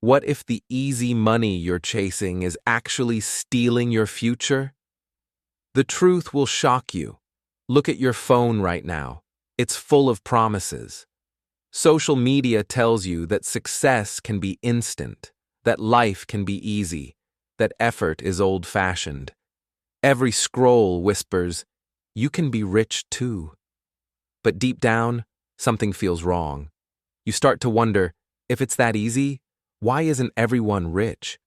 What if the easy money you're chasing is actually stealing your future? The truth will shock you. Look at your phone right now. It's full of promises. Social media tells you that success can be instant, that life can be easy, that effort is old-fashioned. Every scroll whispers, "You can be rich too." But deep down, something feels wrong. You start to wonder, if it's that easy, why isn't everyone rich?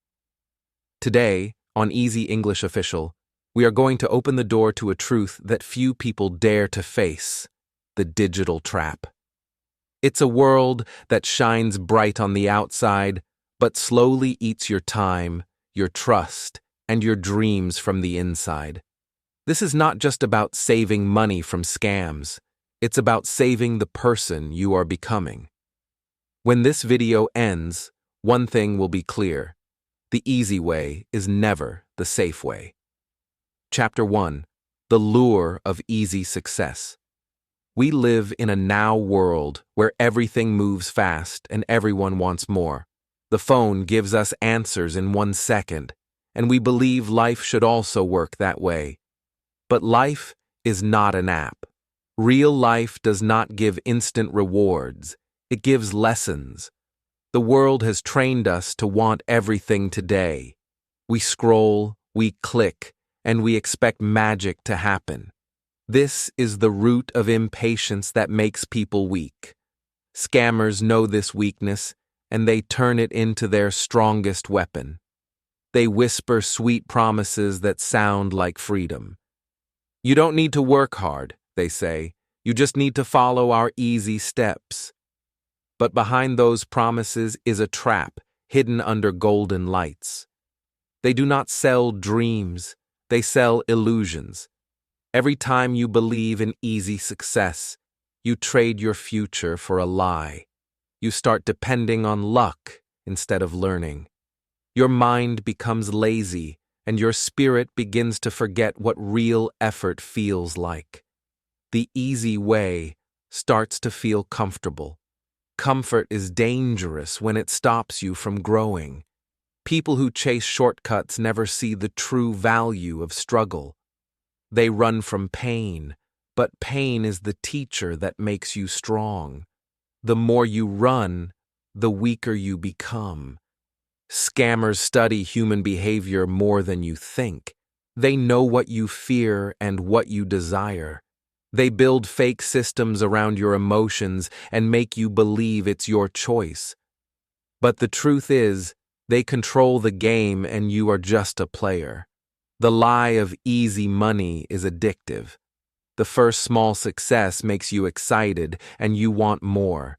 Today, on Easy English Official, we are going to open the door to a truth that few people dare to face: the digital trap. It's a world that shines bright on the outside, but slowly eats your time, your trust, and your dreams from the inside. This is not just about saving money from scams. It's about saving the person you are becoming. When this video ends, one thing will be clear: the easy way is never the safe way. Chapter 1: The Lure of Easy Success. We live in a now world where everything moves fast and everyone wants more. The phone gives us answers in 1 second, and we believe life should also work that way. But life is not an app. Real life does not give instant rewards. It gives lessons. The world has trained us to want everything today. We scroll, we click, and we expect magic to happen. This is the root of impatience that makes people weak. Scammers know this weakness, and they turn it into their strongest weapon. They whisper sweet promises that sound like freedom. "You don't need to work hard," they say. "You just need to follow our easy steps." But behind those promises is a trap hidden under golden lights. They do not sell dreams, they sell illusions. Every time you believe in easy success, you trade your future for a lie. You start depending on luck instead of learning. Your mind becomes lazy, and your spirit begins to forget what real effort feels like. The easy way starts to feel comfortable. Comfort is dangerous when it stops you from growing. People who chase shortcuts never see the true value of struggle. They run from pain, but pain is the teacher that makes you strong. The more you run, the weaker you become. Scammers study human behavior more than you think. They know what you fear and what you desire. They build fake systems around your emotions and make you believe it's your choice. But the truth is, they control the game and you are just a player. The lie of easy money is addictive. The first small success makes you excited and you want more.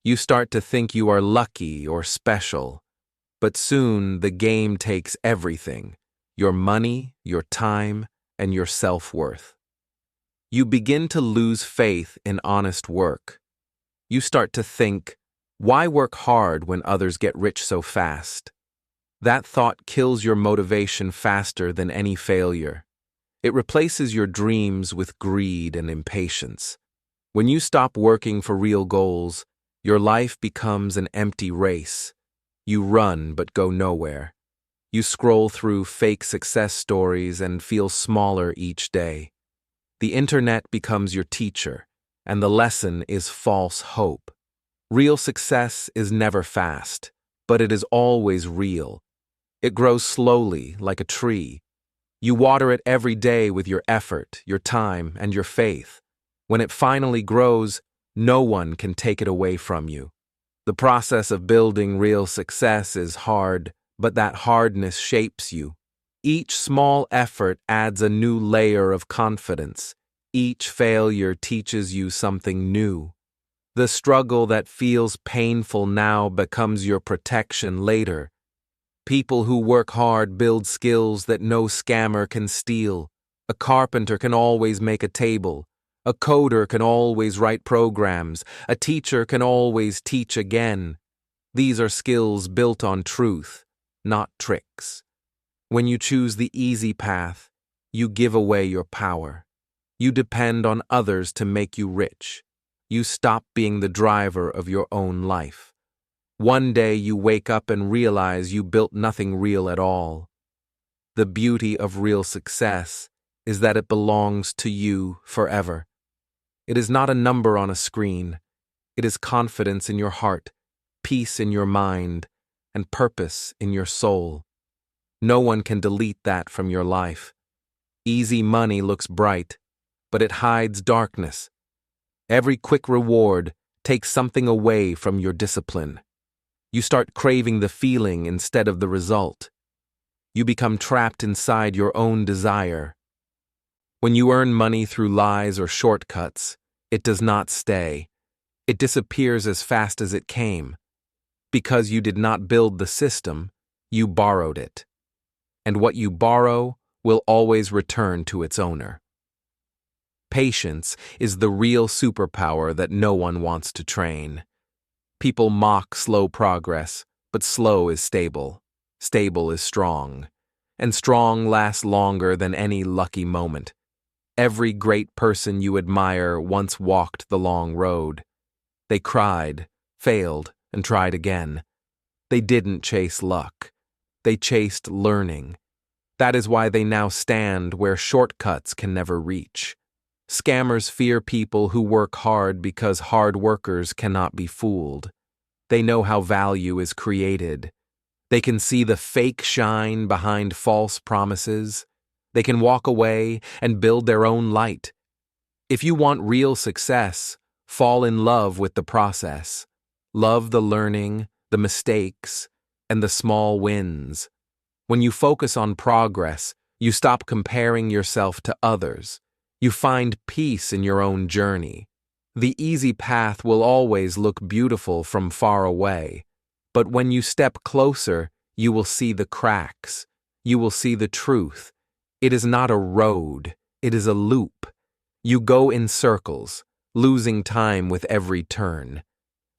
You start to think you are lucky or special. But soon the game takes everything: your money, your time, and your self-worth. You begin to lose faith in honest work. You start to think, why work hard when others get rich so fast? That thought kills your motivation faster than any failure. It replaces your dreams with greed and impatience. When you stop working for real goals, your life becomes an empty race. You run but go nowhere. You scroll through fake success stories and feel smaller each day. The internet becomes your teacher, and the lesson is false hope. Real success is never fast, but it is always real. It grows slowly, like a tree. You water it every day with your effort, your time, and your faith. When it finally grows, no one can take it away from you. The process of building real success is hard, but that hardness shapes you. Each small effort adds a new layer of confidence. Each failure teaches you something new. The struggle that feels painful now becomes your protection later. People who work hard build skills that no scammer can steal. A carpenter can always make a table. A coder can always write programs. A teacher can always teach again. These are skills built on truth, not tricks. When you choose the easy path, you give away your power. You depend on others to make you rich. You stop being the driver of your own life. One day you wake up and realize you built nothing real at all. The beauty of real success is that it belongs to you forever. It is not a number on a screen. It is confidence in your heart, peace in your mind, and purpose in your soul. No one can delete that from your life. Easy money looks bright, but it hides darkness. Every quick reward takes something away from your discipline. You start craving the feeling instead of the result. You become trapped inside your own desire. When you earn money through lies or shortcuts, it does not stay. It disappears as fast as it came. Because you did not build the system, you borrowed it. And what you borrow will always return to its owner. Patience is the real superpower that no one wants to train. People mock slow progress, but slow is stable. Stable is strong. And strong lasts longer than any lucky moment. Every great person you admire once walked the long road. They cried, failed, and tried again. They didn't chase luck. They chased learning. That is why they now stand where shortcuts can never reach. Scammers fear people who work hard because hard workers cannot be fooled. They know how value is created. They can see the fake shine behind false promises. They can walk away and build their own light. If you want real success, fall in love with the process. Love the learning, the mistakes, and the small wins. When you focus on progress, you stop comparing yourself to others. You find peace in your own journey. The easy path will always look beautiful from far away, but when you step closer, you will see the cracks. You will see the truth. It is not a road, it is a loop. You go in circles, losing time with every turn.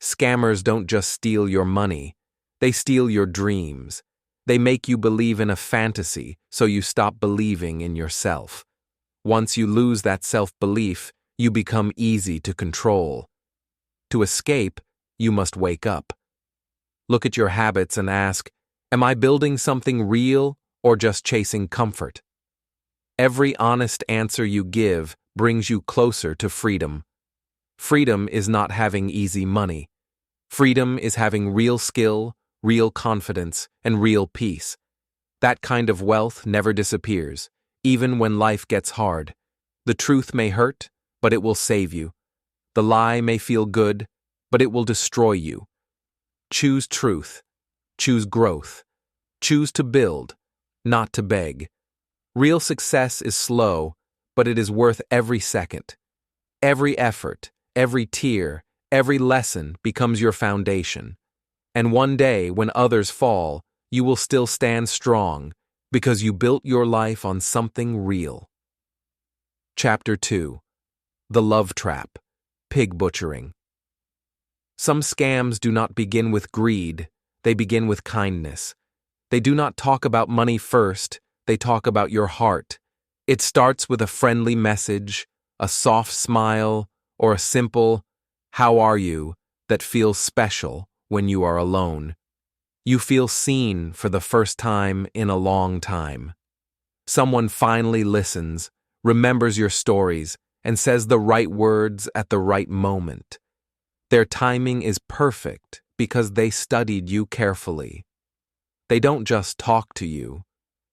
Scammers don't just steal your money, they steal your dreams. They make you believe in a fantasy, so you stop believing in yourself. Once you lose that self-belief, you become easy to control. To escape, you must wake up. Look at your habits and ask, am I building something real or just chasing comfort? Every honest answer you give brings you closer to freedom. Freedom is not having easy money. Freedom is having real skill, real confidence, and real peace. That kind of wealth never disappears. Even when life gets hard, the truth may hurt, but it will save you. The lie may feel good, but it will destroy you. Choose truth. Choose growth. Choose to build, not to beg. Real success is slow, but it is worth every second. Every effort, every tear, every lesson becomes your foundation. And one day, when others fall, you will still stand strong, because you built your life on something real. Chapter 2. The Love Trap. Pig Butchering. Some scams do not begin with greed, they begin with kindness. They do not talk about money first, they talk about your heart. It starts with a friendly message, a soft smile, or a simple, "How are you?" that feels special when you are alone. You feel seen for the first time in a long time. Someone finally listens, remembers your stories, and says the right words at the right moment. Their timing is perfect because they studied you carefully. They don't just talk to you,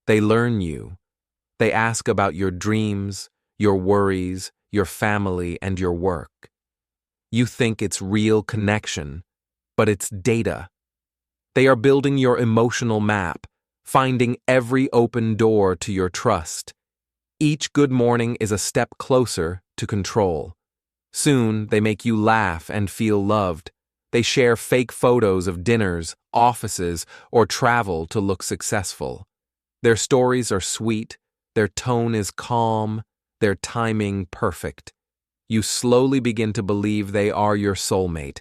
they learn you. They ask about your dreams, your worries, your family, and your work. You think it's real connection, but it's data. They are building your emotional map, finding every open door to your trust. Each good morning is a step closer to control. Soon, they make you laugh and feel loved. They share fake photos of dinners, offices, or travel to look successful. Their stories are sweet, their tone is calm, their timing perfect. You slowly begin to believe they are your soulmate.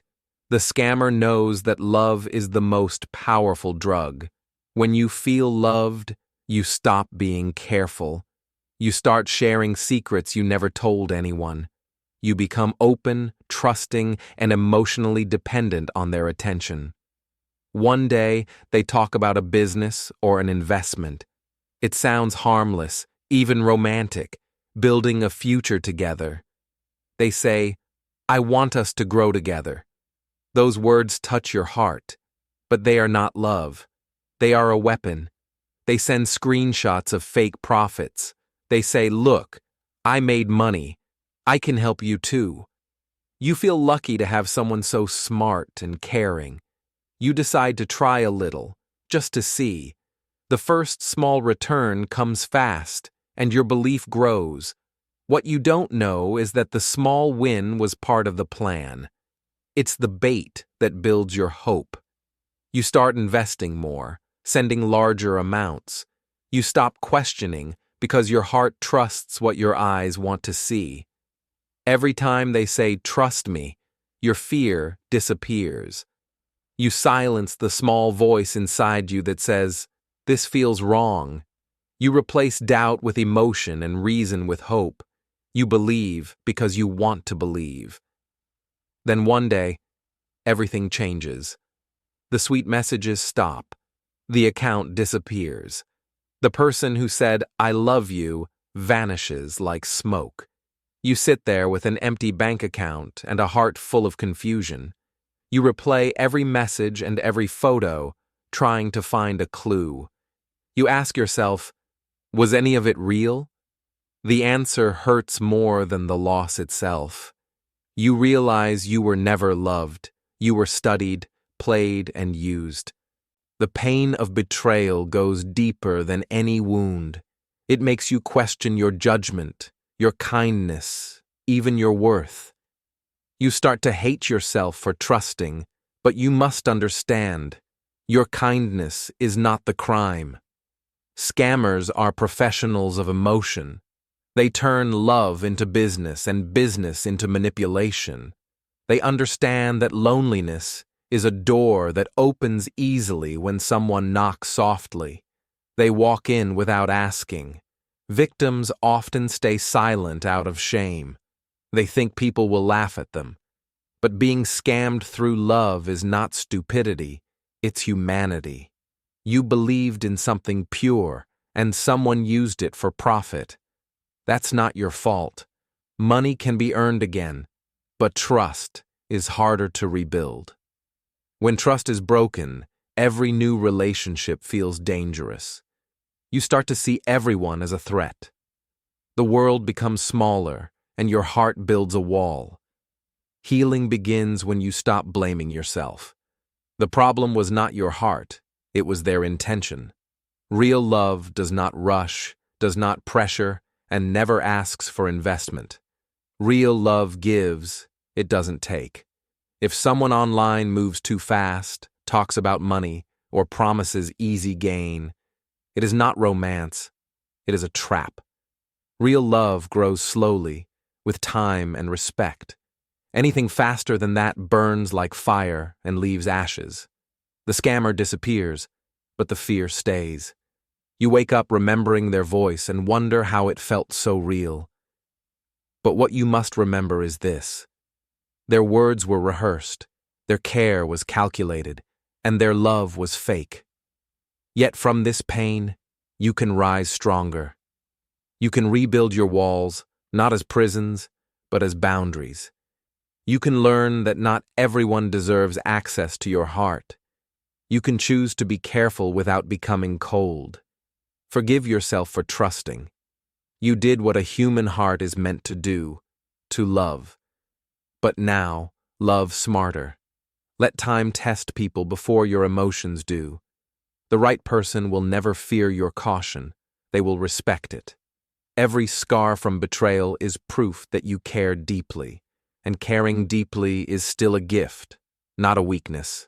The scammer knows that love is the most powerful drug. When you feel loved, you stop being careful. You start sharing secrets you never told anyone. You become open, trusting, and emotionally dependent on their attention. One day, they talk about a business or an investment. It sounds harmless, even romantic, building a future together. They say, "I want us to grow together." Those words touch your heart, but they are not love. They are a weapon. They send screenshots of fake profits. They say, "Look, I made money. I can help you too." You feel lucky to have someone so smart and caring. You decide to try a little, just to see. The first small return comes fast, and your belief grows. What you don't know is that the small win was part of the plan. It's the bait that builds your hope. You start investing more, sending larger amounts. You stop questioning because your heart trusts what your eyes want to see. Every time they say, "Trust me," your fear disappears. You silence the small voice inside you that says, "This feels wrong." You replace doubt with emotion and reason with hope. You believe because you want to believe. Then one day, everything changes. The sweet messages stop. The account disappears. The person who said, "I love you," vanishes like smoke. You sit there with an empty bank account and a heart full of confusion. You replay every message and every photo, trying to find a clue. You ask yourself, was any of it real? The answer hurts more than the loss itself. You realize you were never loved. You were studied, played, and used. The pain of betrayal goes deeper than any wound. It makes you question your judgment, your kindness, even your worth. You start to hate yourself for trusting, but you must understand, your kindness is not the crime. Scammers are professionals of emotion. They turn love into business and business into manipulation. They understand that loneliness is a door that opens easily when someone knocks softly. They walk in without asking. Victims often stay silent out of shame. They think people will laugh at them. But being scammed through love is not stupidity, it's humanity. You believed in something pure, and someone used it for profit. That's not your fault. Money can be earned again, but trust is harder to rebuild. When trust is broken, every new relationship feels dangerous. You start to see everyone as a threat. The world becomes smaller, and your heart builds a wall. Healing begins when you stop blaming yourself. The problem was not your heart, it was their intention. Real love does not rush, does not pressure, and never asks for investment. Real love gives, it doesn't take. If someone online moves too fast, talks about money, or promises easy gain, it is not romance, it is a trap. Real love grows slowly, with time and respect. Anything faster than that burns like fire and leaves ashes. The scammer disappears, but the fear stays. You wake up remembering their voice and wonder how it felt so real. But what you must remember is this. Their words were rehearsed, their care was calculated, and their love was fake. Yet from this pain, you can rise stronger. You can rebuild your walls, not as prisons, but as boundaries. You can learn that not everyone deserves access to your heart. You can choose to be careful without becoming cold. Forgive yourself for trusting. You did what a human heart is meant to do, to love. But now, love smarter. Let time test people before your emotions do. The right person will never fear your caution. They will respect it. Every scar from betrayal is proof that you care deeply, and caring deeply is still a gift, not a weakness.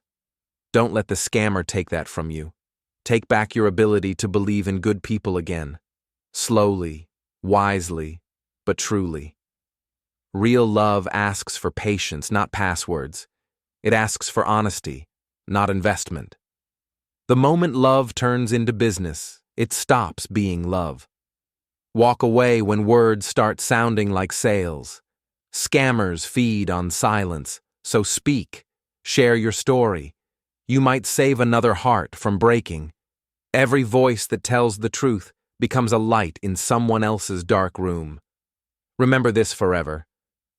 Don't let the scammer take that from you. Take back your ability to believe in good people again. Slowly, wisely, but truly. Real love asks for patience, not passwords. It asks for honesty, not investment. The moment love turns into business, it stops being love. Walk away when words start sounding like sales. Scammers feed on silence, so speak, share your story. You might save another heart from breaking. Every voice that tells the truth becomes a light in someone else's dark room. Remember this forever.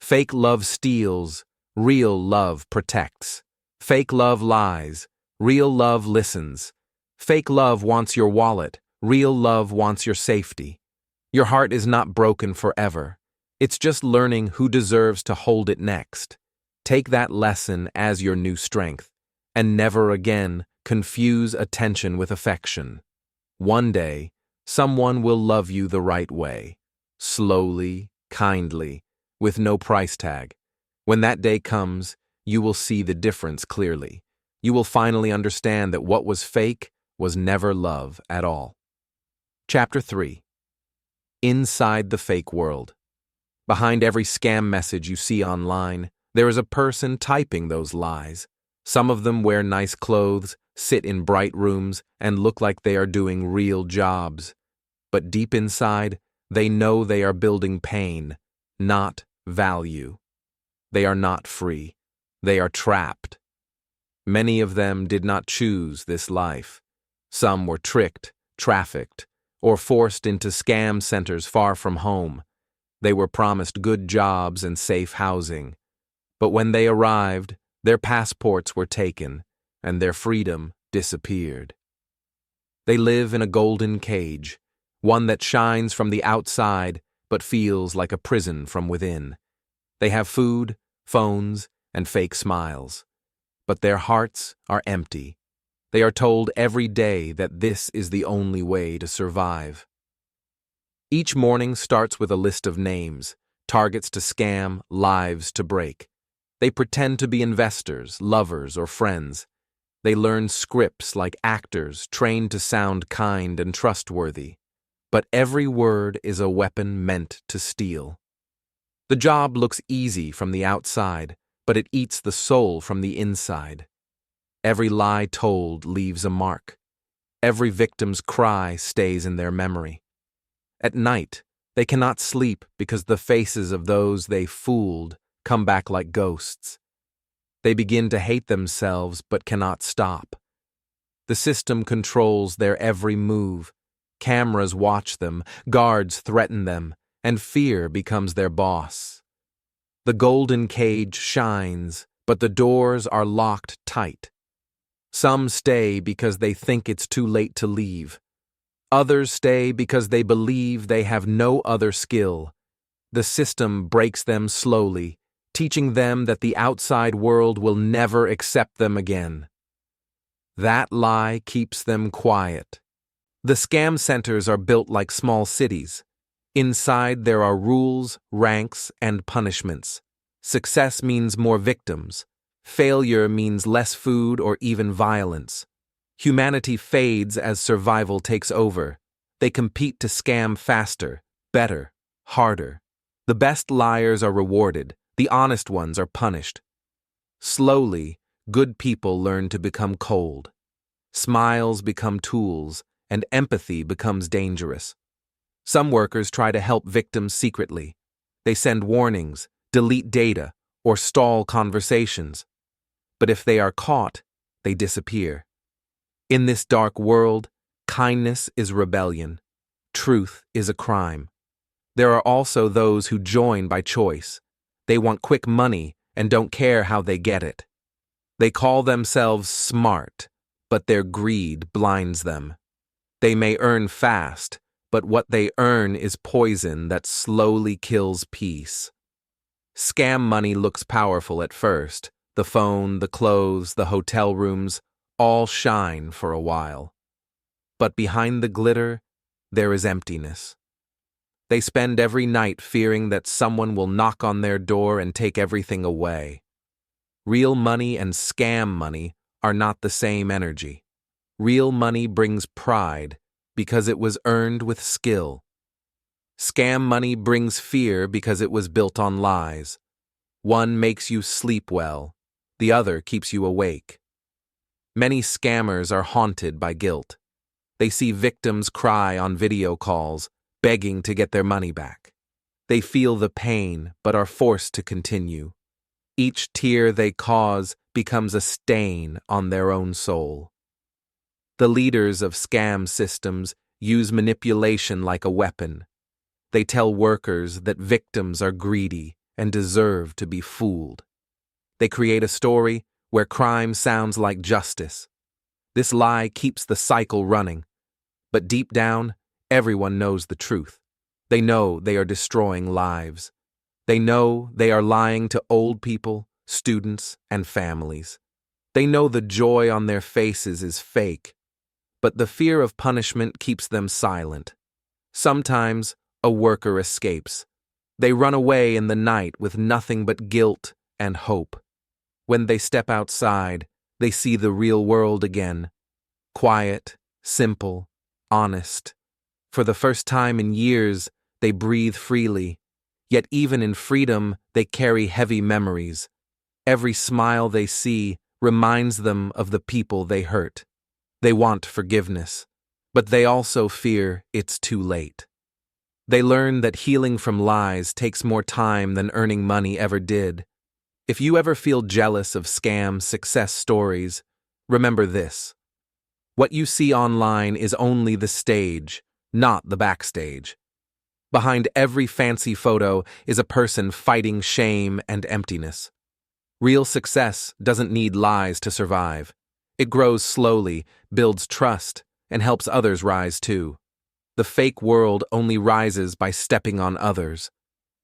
Fake love steals, real love protects. Fake love lies, real love listens. Fake love wants your wallet, real love wants your safety. Your heart is not broken forever. It's just learning who deserves to hold it next. Take that lesson as your new strength, and never again confuse attention with affection. One day, someone will love you the right way, slowly, kindly, with no price tag. When that day comes, you will see the difference clearly. You will finally understand that what was fake was never love at all. Chapter 3. Inside the fake world. Behind every scam message you see online, there is a person typing those lies. Some of them wear nice clothes, sit in bright rooms, and look like they are doing real jobs. But deep inside, they know they are building pain, not value. They are not free. They are trapped. Many of them did not choose this life. Some were tricked, trafficked, or forced into scam centers far from home. They were promised good jobs and safe housing. But when they arrived, their passports were taken, and their freedom disappeared. They live in a golden cage, one that shines from the outside but feels like a prison from within. They have food, phones, and fake smiles. But their hearts are empty. They are told every day that this is the only way to survive. Each morning starts with a list of names, targets to scam, lives to break. They pretend to be investors, lovers, or friends. They learn scripts like actors, trained to sound kind and trustworthy. But every word is a weapon meant to steal. The job looks easy from the outside, but it eats the soul from the inside. Every lie told leaves a mark. Every victim's cry stays in their memory. At night, they cannot sleep because the faces of those they fooled come back like ghosts. They begin to hate themselves but cannot stop. The system controls their every move. Cameras watch them, guards threaten them, and fear becomes their boss. The golden cage shines, but the doors are locked tight. Some stay because they think it's too late to leave. Others stay because they believe they have no other skill. The system breaks them slowly, teaching them that the outside world will never accept them again. That lie keeps them quiet. The scam centers are built like small cities. Inside there are rules, ranks, and punishments. Success means more victims. Failure means less food or even violence. Humanity fades as survival takes over. They compete to scam faster, better, harder. The best liars are rewarded. The honest ones are punished. Slowly, good people learn to become cold. Smiles become tools, and empathy becomes dangerous. Some workers try to help victims secretly. They send warnings, delete data, or stall conversations. But if they are caught, they disappear. In this dark world, kindness is rebellion. Truth is a crime. There are also those who join by choice. They want quick money and don't care how they get it. They call themselves smart, but their greed blinds them. They may earn fast, but what they earn is poison that slowly kills peace. Scam money looks powerful at first. The phone, the clothes, the hotel rooms, all shine for a while. But behind the glitter, there is emptiness. They spend every night fearing that someone will knock on their door and take everything away. Real money and scam money are not the same energy. Real money brings pride because it was earned with skill. Scam money brings fear because it was built on lies. One makes you sleep well, the other keeps you awake. Many scammers are haunted by guilt. They see victims cry on video calls, begging to get their money back. They feel the pain, but are forced to continue. Each tear they cause becomes a stain on their own soul. The leaders of scam systems use manipulation like a weapon. They tell workers that victims are greedy and deserve to be fooled. They create a story where crime sounds like justice. This lie keeps the cycle running. But deep down, everyone knows the truth. They know they are destroying lives. They know they are lying to old people, students, and families. They know the joy on their faces is fake, but the fear of punishment keeps them silent. Sometimes, a worker escapes. They run away in the night with nothing but guilt and hope. When they step outside, they see the real world again. Quiet, simple, honest. For the first time in years, they breathe freely. Yet even in freedom, they carry heavy memories. Every smile they see reminds them of the people they hurt. They want forgiveness, but they also fear it's too late. They learn that healing from lies takes more time than earning money ever did. If you ever feel jealous of scam success stories, remember this. What you see online is only the stage, not the backstage. Behind every fancy photo is a person fighting shame and emptiness. Real success doesn't need lies to survive. It grows slowly, builds trust, and helps others rise too. The fake world only rises by stepping on others.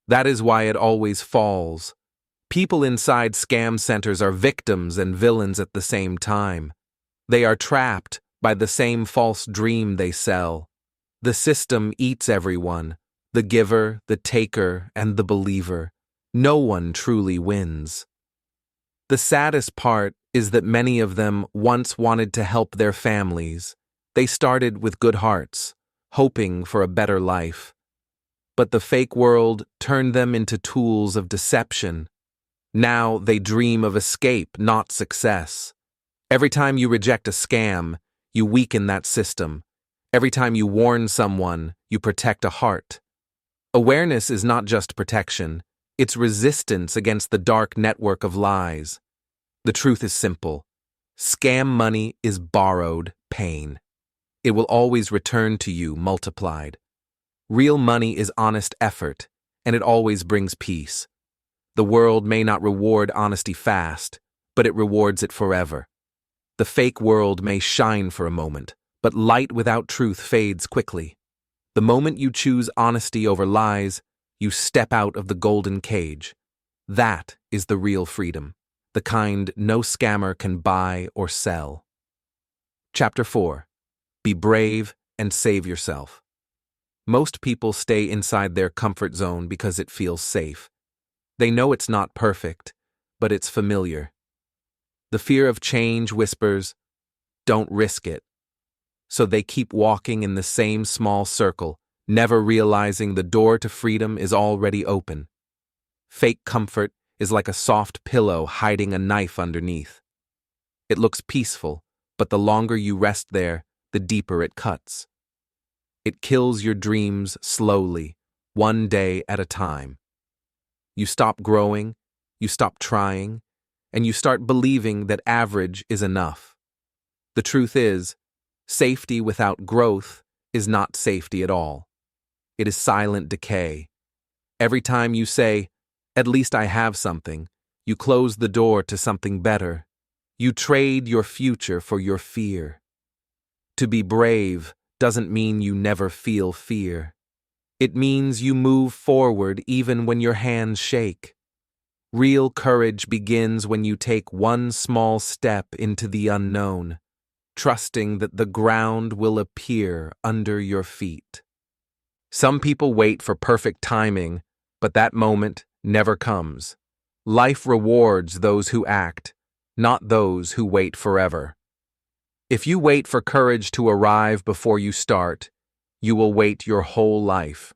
That is why it always falls. People inside scam centers are victims and villains at the same time. They are trapped by the same false dream they sell. The system eats everyone, the giver, the taker, and the believer. No one truly wins. The saddest part is that many of them once wanted to help their families. They started with good hearts, hoping for a better life. But the fake world turned them into tools of deception. Now they dream of escape, not success. Every time you reject a scam, you weaken that system. Every time you warn someone, you protect a heart. Awareness is not just protection, it's resistance against the dark network of lies. The truth is simple. Scam money is borrowed pain. It will always return to you multiplied. Real money is honest effort, and it always brings peace. The world may not reward honesty fast, but it rewards it forever. The fake world may shine for a moment, but light without truth fades quickly. The moment you choose honesty over lies, you step out of the golden cage. That is the real freedom, the kind no scammer can buy or sell. Chapter 4. Be brave and save yourself. Most people stay inside their comfort zone because it feels safe. They know it's not perfect, but it's familiar. The fear of change whispers, "Don't risk it." So they keep walking in the same small circle, never realizing the door to freedom is already open. Fake comfort is like a soft pillow hiding a knife underneath. It looks peaceful, but the longer you rest there, the deeper it cuts. It kills your dreams slowly, one day at a time. You stop growing, you stop trying, and you start believing that average is enough. The truth is, safety without growth is not safety at all. It is silent decay. Every time you say, "At least I have something," you close the door to something better. You trade your future for your fear. To be brave doesn't mean you never feel fear. It means you move forward even when your hands shake. Real courage begins when you take one small step into the unknown, trusting that the ground will appear under your feet. Some people wait for perfect timing, but that moment never comes. Life rewards those who act, not those who wait forever. If you wait for courage to arrive before you start, you will wait your whole life.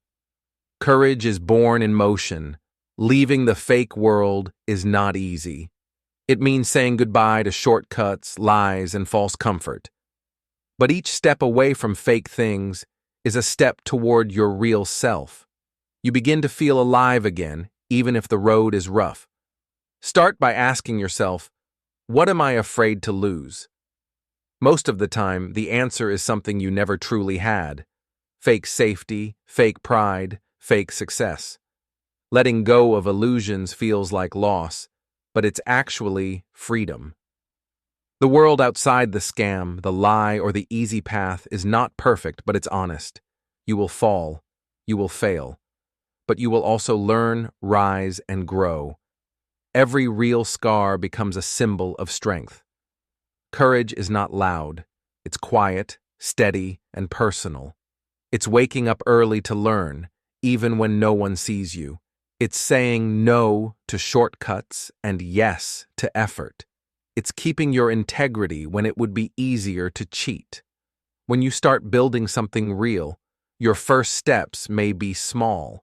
Courage is born in motion. Leaving the fake world is not easy. It means saying goodbye to shortcuts, lies, and false comfort. But each step away from fake things is a step toward your real self. You begin to feel alive again, even if the road is rough. Start by asking yourself, What am I afraid to lose? Most of the time, the answer is something you never truly had. Fake safety, fake pride, fake success. Letting go of illusions feels like loss, but it's actually freedom. The world outside the scam, the lie, or the easy path is not perfect, but it's honest. You will fall. You will fail. But you will also learn, rise, and grow. Every real scar becomes a symbol of strength. Courage is not loud. It's quiet, steady, and personal. It's waking up early to learn, even when no one sees you. It's saying no to shortcuts and yes to effort. It's keeping your integrity when it would be easier to cheat. When you start building something real, your first steps may be small.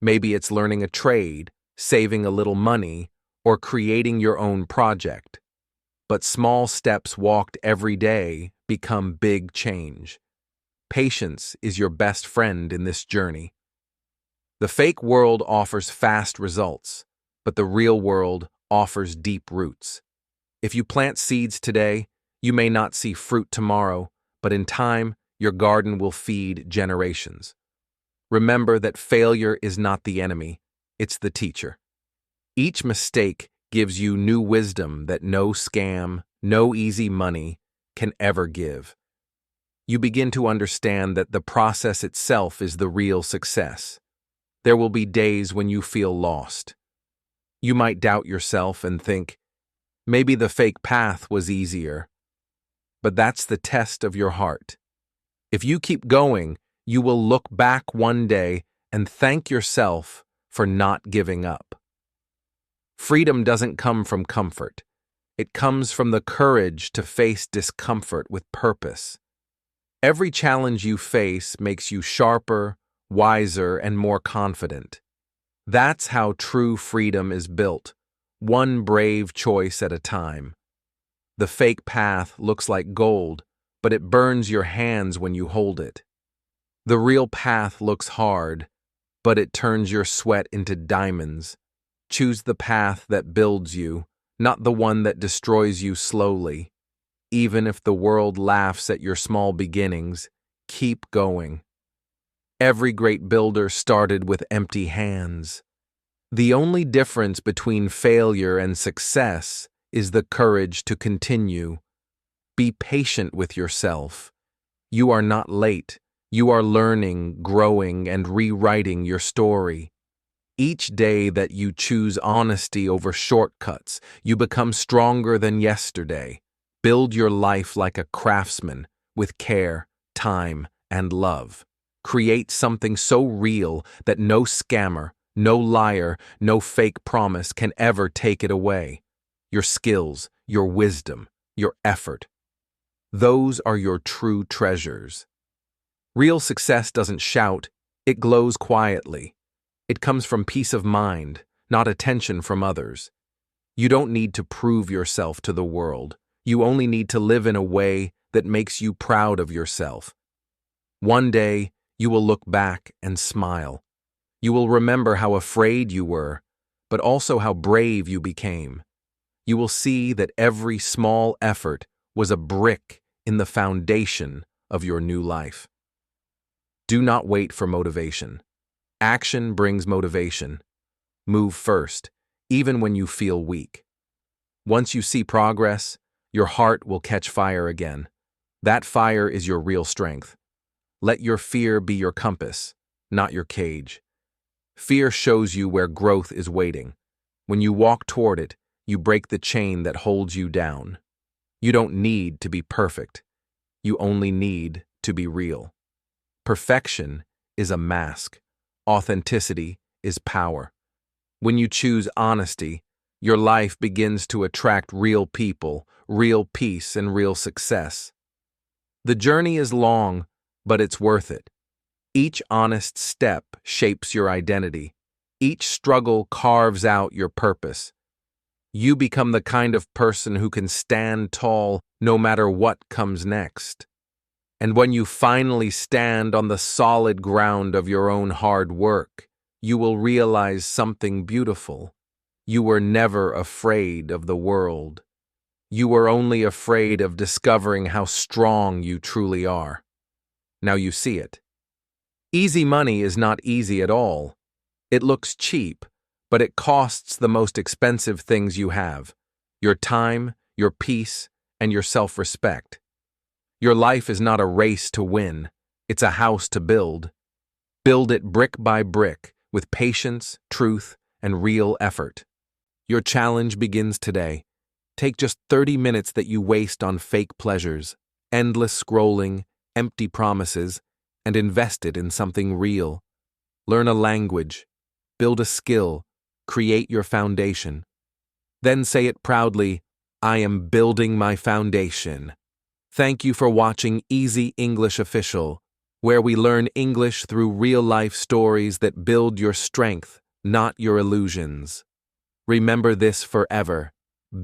Maybe it's learning a trade, saving a little money, or creating your own project. But small steps walked every day become big change. Patience is your best friend in this journey. The fake world offers fast results, but the real world offers deep roots. If you plant seeds today, you may not see fruit tomorrow, but in time, your garden will feed generations. Remember that failure is not the enemy, it's the teacher. Each mistake gives you new wisdom that no scam, no easy money can ever give. You begin to understand that the process itself is the real success. There will be days when you feel lost. You might doubt yourself and think, maybe the fake path was easier. But that's the test of your heart. If you keep going, you will look back one day and thank yourself for not giving up. Freedom doesn't come from comfort. It comes from the courage to face discomfort with purpose. Every challenge you face makes you sharper, wiser, and more confident. That's how true freedom is built, one brave choice at a time. The fake path looks like gold, but it burns your hands when you hold it. The real path looks hard, but it turns your sweat into diamonds. Choose the path that builds you, not the one that destroys you slowly. Even if the world laughs at your small beginnings, keep going. Every great builder started with empty hands. The only difference between failure and success is the courage to continue. Be patient with yourself. You are not late. You are learning, growing, and rewriting your story. Each day that you choose honesty over shortcuts, you become stronger than yesterday. Build your life like a craftsman, with care, time, and love. Create something so real that no scammer, no liar, no fake promise can ever take it away. Your skills, your wisdom, your effort. Those are your true treasures. Real success doesn't shout, it glows quietly. It comes from peace of mind, not attention from others. You don't need to prove yourself to the world. You only need to live in a way that makes you proud of yourself. One day, you will look back and smile. You will remember how afraid you were, but also how brave you became. You will see that every small effort was a brick in the foundation of your new life. Do not wait for motivation. Action brings motivation. Move first, even when you feel weak. Once you see progress, your heart will catch fire again. That fire is your real strength. Let your fear be your compass, not your cage. Fear shows you where growth is waiting. When you walk toward it, you break the chain that holds you down. You don't need to be perfect. You only need to be real. Perfection is a mask. Authenticity is power. When you choose honesty, your life begins to attract real people, real peace, and real success. The journey is long, but it's worth it. Each honest step shapes your identity. Each struggle carves out your purpose. You become the kind of person who can stand tall no matter what comes next. And when you finally stand on the solid ground of your own hard work, you will realize something beautiful. You were never afraid of the world. You were only afraid of discovering how strong you truly are. Now you see it. Easy money is not easy at all. It looks cheap, but it costs the most expensive things you have: your time, your peace, and your self-respect. Your life is not a race to win, it's a house to build. Build it brick by brick, with patience, truth, and real effort. Your challenge begins today. Take just 30 minutes that you waste on fake pleasures, endless scrolling, empty promises, and invest it in something real. Learn a language, build a skill, create your foundation. Then say it proudly, I am building my foundation. Thank you for watching Easy English Official, where we learn English through real-life stories that build your strength, not your illusions. Remember this forever.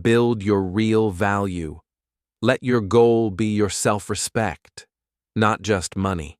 Build your real value. Let your goal be your self-respect, not just money.